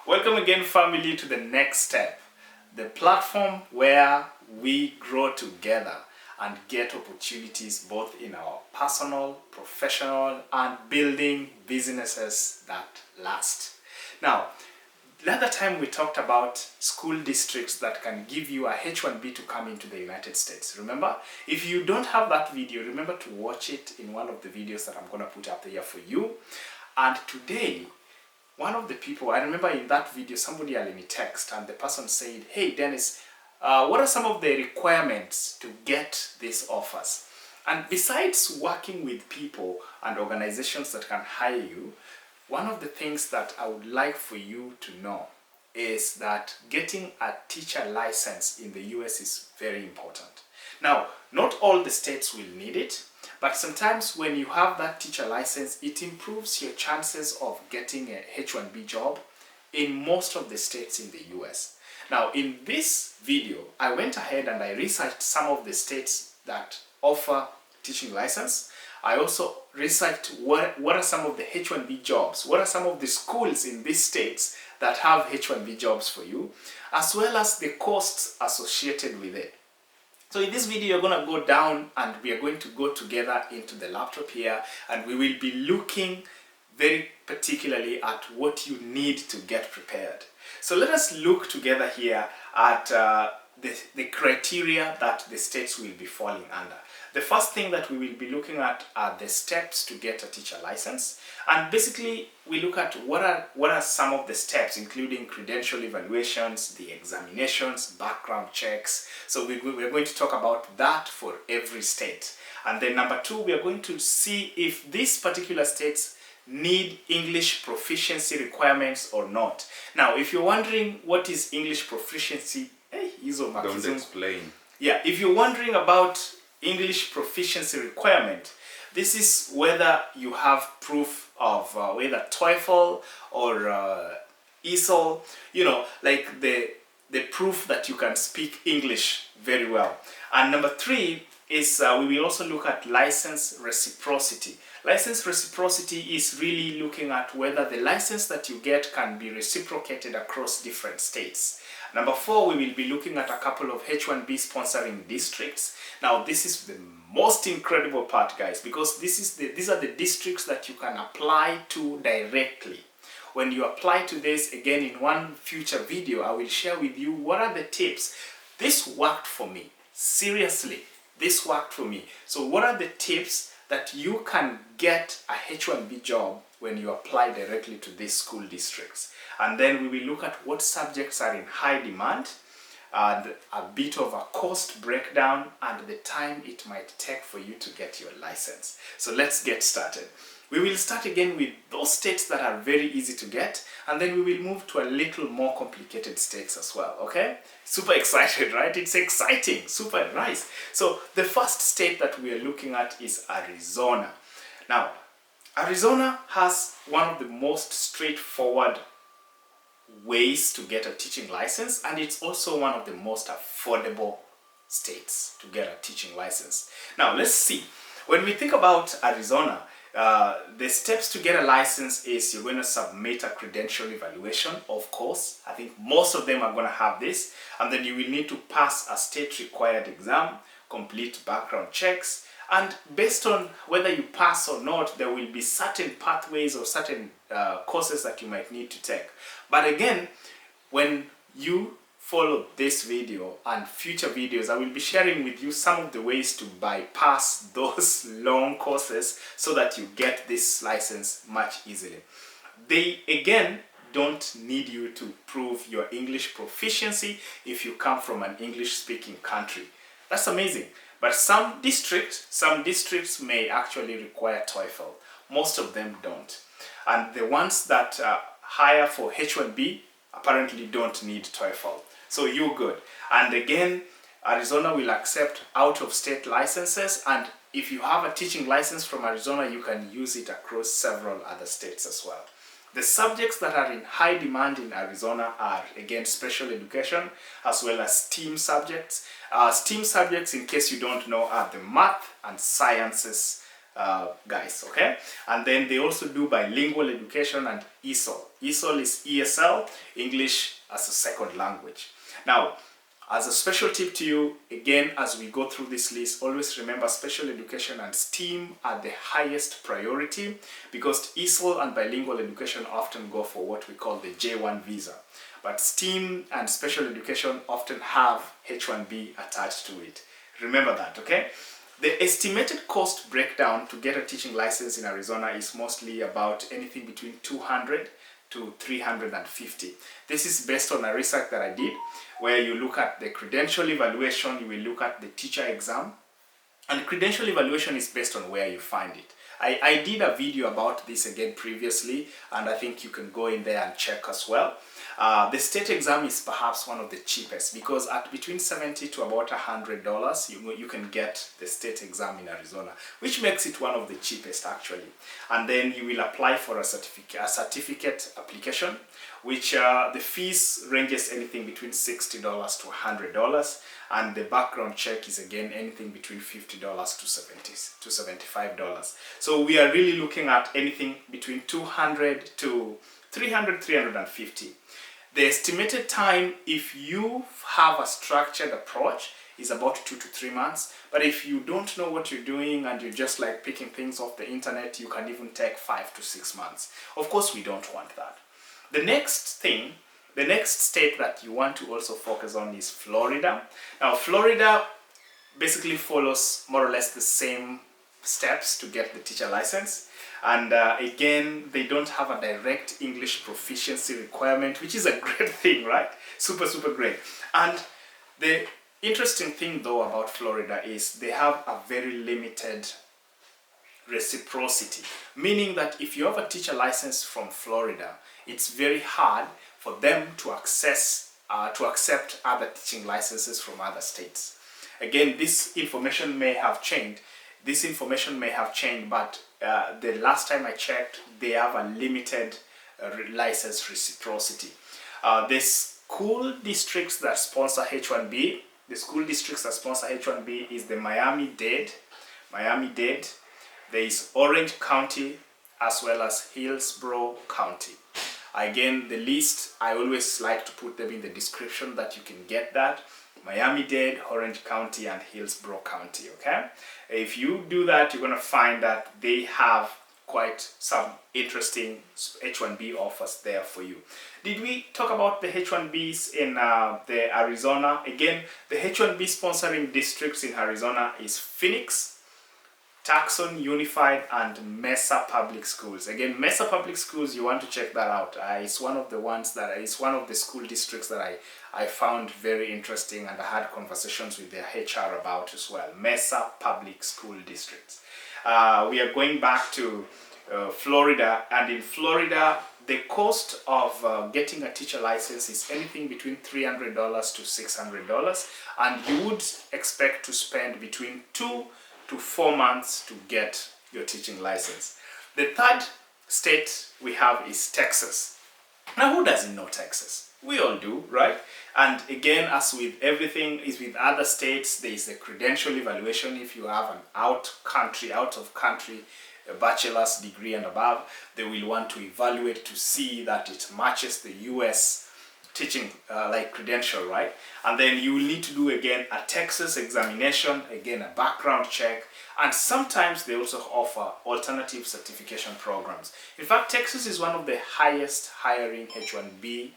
Welcome again, family, to the next step, the platform where we grow together and get opportunities both in our personal, professional, and building businesses that last. Now, the other time we talked about school districts that can give you a H1B to come into the United States. Remember? If you don't have that video, remember to watch it in one of the videos that I'm going to put up there for you. And today, one of the people, I remember in that video, somebody had me text and the person said, "Hey Dennis, what are some of the requirements to get these offers?" And besides working with people and organizations that can hire you, one of the things that I would like for you to know is that getting a teacher license in the US is very important. Now, not all the states will need it, but sometimes when you have that teacher license, it improves your chances of getting a H1B job in most of the states in the US. Now, in this video, I went ahead and I researched some of the states that offer teaching license. I also researched what are some of the H1B jobs, what are some of the schools in these states that have H1B jobs for you, as well as the costs associated with it. So in this video, you're going to go down and we are going to go together into the laptop here and we will be looking very particularly at what you need to get prepared. So let us look together here at the criteria that the states will be falling under. The first thing that we will be looking at are the steps to get a teacher license. And basically, we look at what are some of the steps, including credential evaluations, the examinations, background checks. So we're going to talk about that for every state. And then number two, we are going to see if these particular states need English proficiency requirements or not. Now, if you're wondering what is English proficiency, don't explain. Yeah, if you're wondering about English proficiency requirement, this is whether you have proof of whether TOEFL or ESOL, like the proof that you can speak English very well. And number three is we will also look at license reciprocity. License reciprocity is really looking at whether the license that you get can be reciprocated across different states. Number four, we will be looking at a couple of H1B sponsoring districts. Now, this is the most incredible part, guys, because these are the districts that you can apply to directly. When you apply to this, again, in one future video, I will share with you what are the tips. This worked for me. Seriously, this worked for me. So what are the tips that you can get a H1B job when you apply directly to these school districts? And then we will look at what subjects are in high demand, and a bit of a cost breakdown and the time it might take for you to get your license. So let's get started. We will start again with those states that are very easy to get, and then we will move to a little more complicated states as well, okay? Super excited, right? It's exciting, super nice. So the first state that we are looking at is Arizona. Now, Arizona has one of the most straightforward ways to get a teaching license, and it's also one of the most affordable states to get a teaching license. Now, let's see. When we think about Arizona, the steps to get a license is you're going to submit a credential evaluation, of course. I think most of them are going to have this. And then you will need to pass a state required exam, complete background checks. And based on whether you pass or not, there will be certain pathways or certain courses that you might need to take. But again, when you follow this video and future videos, I will be sharing with you some of the ways to bypass those long courses so that you get this license much easily. They, again, don't need you to prove your English proficiency if you come from an English-speaking country. That's amazing. But some districts may actually require TOEFL. Most of them don't. And the ones that hire for H1B apparently don't need TOEFL. So you're good. And again, Arizona will accept out-of-state licenses, and if you have a teaching license from Arizona, you can use it across several other states as well. The subjects that are in high demand in Arizona are, again, special education as well as STEAM subjects. STEAM subjects, in case you don't know, are the math and sciences guys, okay? And then they also do bilingual education and ESOL. ESOL is ESL, English as a second language. Now, as a special tip to you, again, as we go through this list, always remember special education and STEAM are the highest priority, because ESOL and bilingual education often go for what we call the J1 visa. But STEAM and special education often have H1B attached to it. Remember that, okay? The estimated cost breakdown to get a teaching license in Arizona is mostly about anything between 200 to 350. This is based on a research that I did, where you look at the credential evaluation, you will look at the teacher exam, and credential evaluation is based on where you find it. I did a video about this again previously, and I think you can go in there and check as well. The state exam is perhaps one of the cheapest, because at between $70 to about $100 you can get the state exam in Arizona, which makes it one of the cheapest actually. And then you will apply for a certificate application, which the fees ranges anything between $60 to $100, and the background check is again anything between $50 to $75. So we are really looking at anything between 200 to 350. The estimated time, if you have a structured approach, is about 2 to 3 months. But if you don't know what you're doing and you're just like picking things off the internet, you can even take 5 to 6 months. Of course, we don't want that. The next state that you want to also focus on is Florida. Now, Florida basically follows more or less the same steps to get the teacher license. And again, they don't have a direct English proficiency requirement, which is a great thing, right? Super, super great. And the interesting thing though about Florida is they have a very limited reciprocity, meaning that if you have a teacher license from Florida, it's very hard for them to accept other teaching licenses from other states. Again, this information may have changed. But the last time I checked, they have a limited license reciprocity. The school districts that sponsor H1B, is the Miami-Dade. There is Orange County, as well as Hillsborough County. Again, the list, I always like to put them in the description that you can get that. Miami-Dade, Orange County, and Hillsborough County, okay? If you do that, you're going to find that they have quite some interesting H1B offers there for you. Did we talk about the H1Bs in the Arizona? Again, the H1B sponsoring districts in Arizona is Phoenix, Tucson Unified, and Mesa Public Schools. Again, Mesa Public Schools, you want to check that out. It's one of the school districts that I found very interesting, and I had conversations with their HR about as well. Mesa Public School Districts. We are going back to Florida, and in Florida, the cost of getting a teacher license is anything between $300 to $600, and you would expect to spend between 2 to 4 months to get your teaching license. The third state we have is Texas. Now, who doesn't know Texas? We all do, right? And again, as with everything is with other states, there is a credential evaluation. If you have an out of country a bachelor's degree and above, they will want to evaluate to see that it matches the US teaching credential, right? And then you will need to do again a Texas examination, again a background check, and sometimes they also offer alternative certification programs. In fact, Texas is one of the highest hiring H1B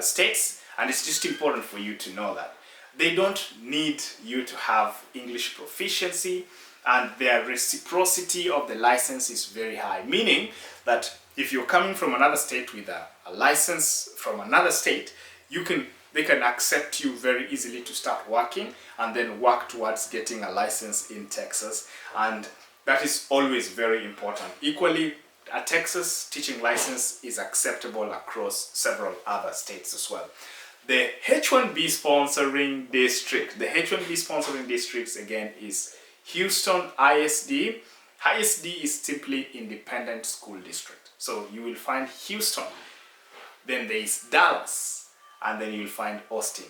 states, and it's just important for you to know that. They don't need you to have English proficiency, and their reciprocity of the license is very high, meaning that if you're coming from another state with a license from another state, they can accept you very easily to start working and then work towards getting a license in Texas, and that is always very important. Equally, a Texas teaching license is acceptable across several other states as well. The H1B sponsoring districts again is Houston ISD. ISD is simply Independent School District. So you will find Houston, then there is Dallas, and then you'll find Austin.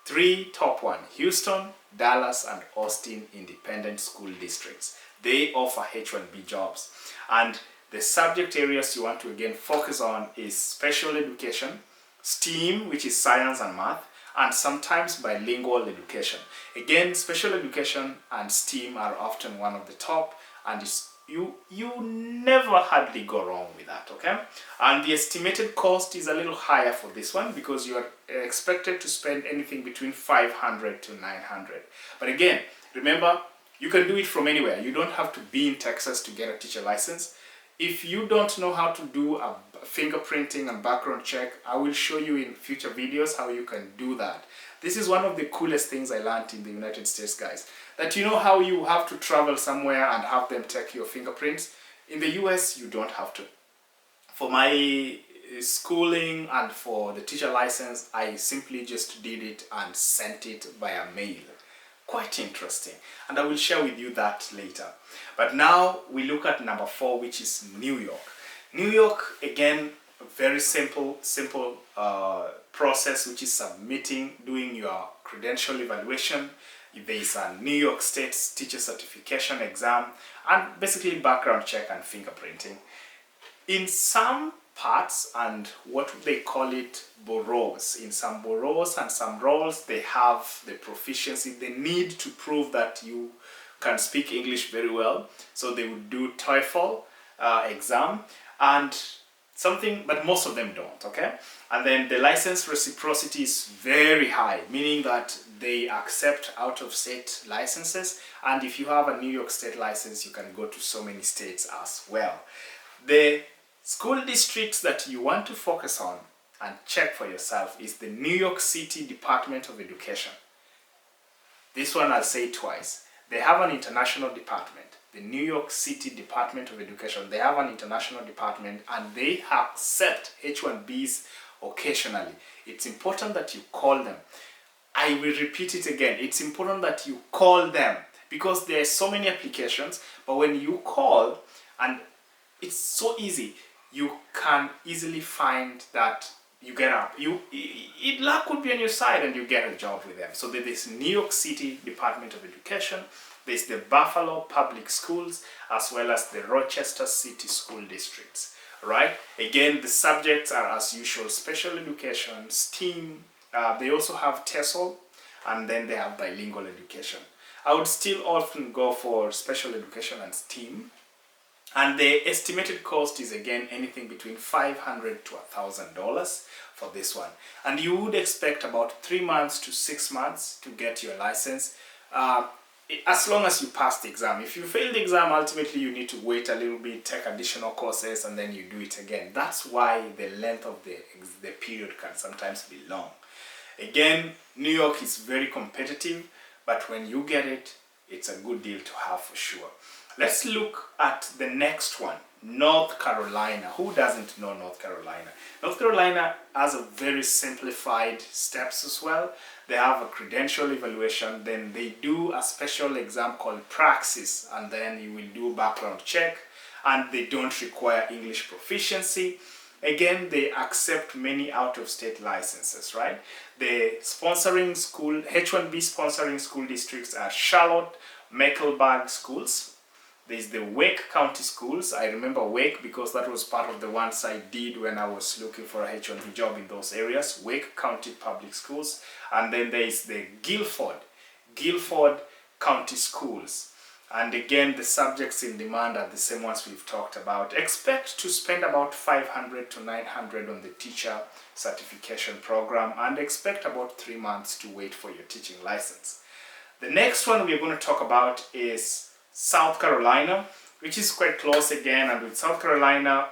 3 top one: Houston, Dallas, and Austin Independent School Districts. they offer H1B jobs. And the subject areas you want to again focus on is special education, STEAM, which is science and math, and sometimes bilingual education. Again, special education and STEAM are often one of the top, and you never hardly go wrong with that, okay? And the estimated cost is a little higher for this one because you are expected to spend anything between 500 to 900. But again, remember, you can do it from anywhere. You don't have to be in Texas to get a teacher license. If you don't know how to do a fingerprinting and background check, I will show you in future videos how you can do that. This is one of the coolest things I learned in the United States, guys. That you know how you have to travel somewhere and have them take your fingerprints? In the US, you don't have to. For my schooling and for the teacher license, I simply just did it and sent it via mail. Quite interesting, and I will share with you that later. But now we look at number 4, which is New York. New York, again, a very simple process, which is doing your credential evaluation. There is a New York State teacher certification exam, and basically background check and fingerprinting. In some parts, and what they call it, boroughs, in some boroughs and some roles, they have the proficiency. They need to prove that you can speak English very well, so they would do TOEFL exam and something, but most of them don't, okay? And then the license reciprocity is very high, meaning that they accept out-of-state licenses, and if you have a New York State license, you can go to so many states as well. The school districts that you want to focus on and check for yourself is the New York City Department of Education. This one I'll say twice. They have an international department. The New York City Department of Education, they have an international department, and they accept H1Bs occasionally. It's important that you call them. I will repeat it again. It's important that you call them because there are so many applications, but when you call, and it's so easy, you can easily find that you get up. Luck could be on your side and you get a job with them. So there is New York City Department of Education, there's the Buffalo Public Schools, as well as the Rochester City School Districts, right? Again, the subjects are as usual, special education, STEAM, they also have TESOL, and then they have bilingual education. I would still often go for special education and STEAM. And the estimated cost is again anything between $500 to $1,000 for this one. And you would expect about 3 months to 6 months to get your license, as long as you pass the exam. If you fail the exam, ultimately you need to wait a little bit, take additional courses, and then you do it again. That's why the length of the period can sometimes be long. Again, New York is very competitive, but when you get it, it's a good deal to have for sure. Let's look at the next one, North Carolina. Who doesn't know North Carolina? North Carolina has a very simplified steps as well. They have a credential evaluation, then they do a special exam called Praxis, and then you will do background check, and they don't require English proficiency. Again, they accept many out-of-state licenses, right? The sponsoring school, H1B sponsoring school districts are Charlotte, Mecklenburg schools. There's the Wake County schools. I remember Wake because that was part of the ones I did when I was looking for a H1B job in those areas. Wake County Public Schools. And then there's the Guilford County Schools. And again, the subjects in demand are the same ones we've talked about. Expect to spend about $500 to $900 on the teacher certification program, and expect about 3 months to wait for your teaching license. The next one we're going to talk about is South Carolina, which is quite close again, and with South Carolina,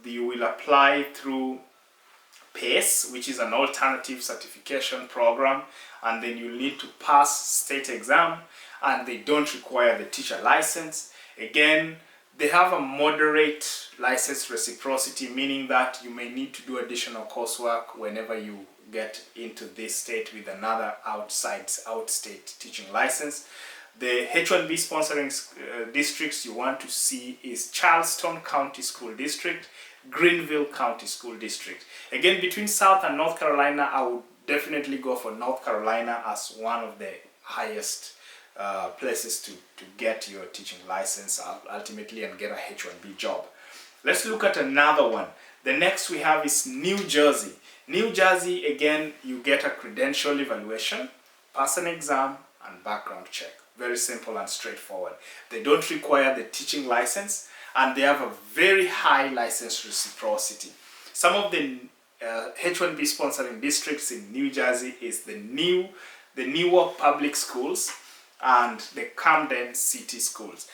you will apply through PACE, which is an alternative certification program, and then you need to pass state exam, and they don't require the teacher license. Again, they have a moderate license reciprocity, meaning that you may need to do additional coursework whenever you get into this state with another outstate teaching license. The H1B sponsoring districts you want to see is Charleston County School District, Greenville County School District. Again, between South and North Carolina, I would definitely go for North Carolina as one of the highest places to get your teaching license ultimately and get a H1B job. Let's look at another one. The next we have is New Jersey. New Jersey, again, you get a credential evaluation, pass an exam, and background check. Very simple and straightforward. They don't require the teaching license, and they have a very high license reciprocity. Some of the H1B sponsoring districts in New Jersey is the Newark Public Schools and the Camden City Schools.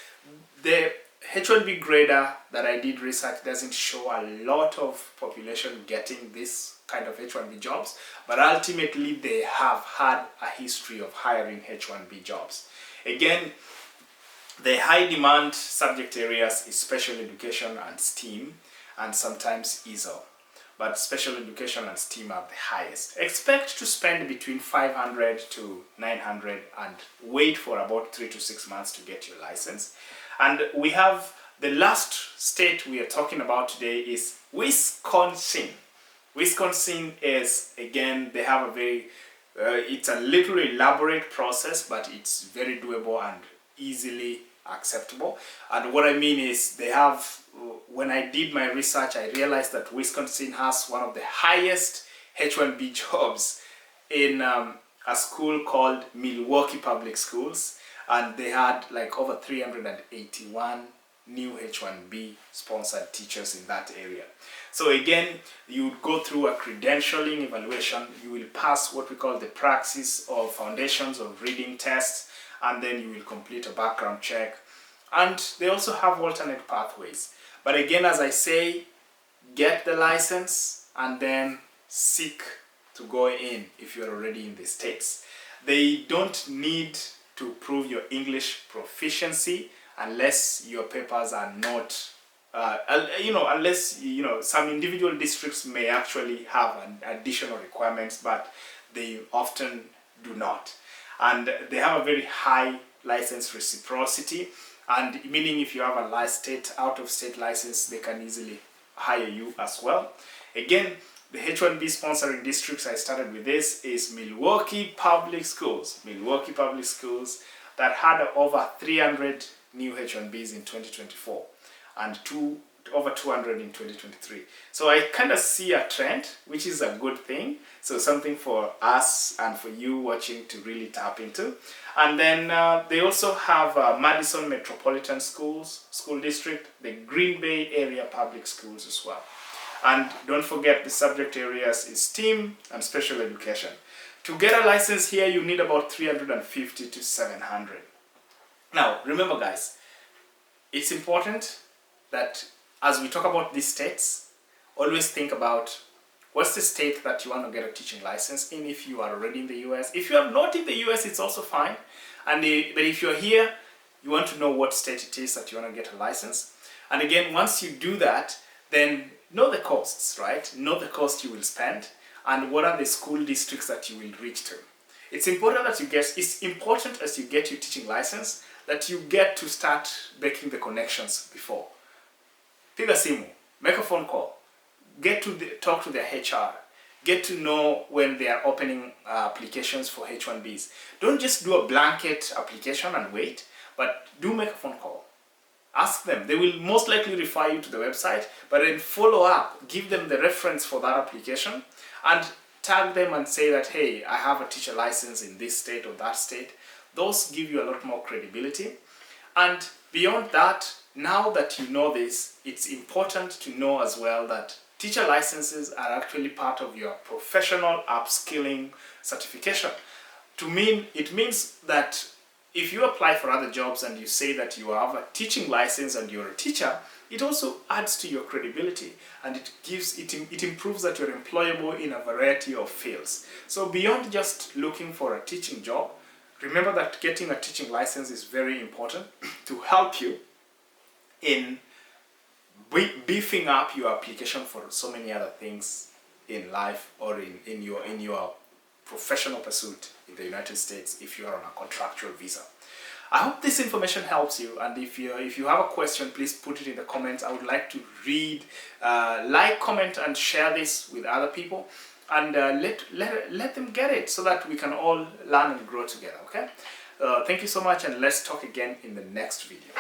The H1B grader that I did research doesn't show a lot of population getting this kind of H1B jobs, but ultimately they have had a history of hiring H1B jobs. Again, the high demand subject areas is special education and STEAM, and sometimes ESOL. But special education and STEAM are the highest. Expect to spend between 500 to 900 and wait for about 3 to 6 months to get your license. And we have the last state we are talking about today is Wisconsin. Wisconsin is, again, they have a very, it's a little elaborate process, but it's very doable and easily acceptable. And what I mean is they have, when I did my research, I realized that Wisconsin has one of the highest H1B jobs in a school called Milwaukee Public Schools, and they had like over 381 new H1B sponsored teachers in that area. So again, you would go through a credentialing evaluation, you will pass what we call the praxis or foundations of reading tests, and then you will complete a background check. And they also have alternate pathways. But again, as I say, get the license and then seek to go in if you're already in the States. They don't need to prove your English proficiency unless your papers are not, unless, some individual districts may actually have additional requirements, but they often do not. And they have a very high license reciprocity, and meaning if you have a out-of-state license, they can easily hire you as well. Again, the H1B sponsoring districts, I started with this, is Milwaukee Public Schools. Milwaukee Public Schools that had over 300 new H1Bs in 2024 and over 200 in 2023. So I kind of see a trend, which is a good thing. So something for us and for you watching to really tap into. And then they also have Madison Metropolitan School District, the Green Bay Area Public Schools as well. And don't forget the subject areas is STEAM and special education. To get a license here, you need about 350 to 700. Now, remember guys, it's important that as we talk about these states, always think about what's the state that you want to get a teaching license in if you are already in the US. If you are not in the US, it's also fine. But if you're here, you want to know what state it is that you want to get a license. And again, once you do that, then know the costs, right? Know the cost you will spend and what are the school districts that you will reach to. It's important as you get your teaching license that you get to start making the connections before. Piga simu, make a phone call, talk to their HR, get to know when they are opening applications for H1Bs. Don't just do a blanket application and wait, but do make a phone call. Ask them. They will most likely refer you to the website, but then follow up, give them the reference for that application, and tag them and say that, hey, I have a teacher license in this state or that state. Those give you a lot more credibility. And beyond that, now that you know this, it's important to know as well that teacher licenses are actually part of your professional upskilling certification. It means that if you apply for other jobs and you say that you have a teaching license and you're a teacher, it also adds to your credibility and it improves that you're employable in a variety of fields. So beyond just looking for a teaching job, remember that getting a teaching license is very important to help you in beefing up your application for so many other things in life or in your professional pursuit in the United States if you are on a contractual visa. I hope this information helps you, and if you have a question, please put it in the comments. I would like to read, comment and share this with other people, and let them get it so that we can all learn and grow together, okay? Thank you so much, and let's talk again in the next video.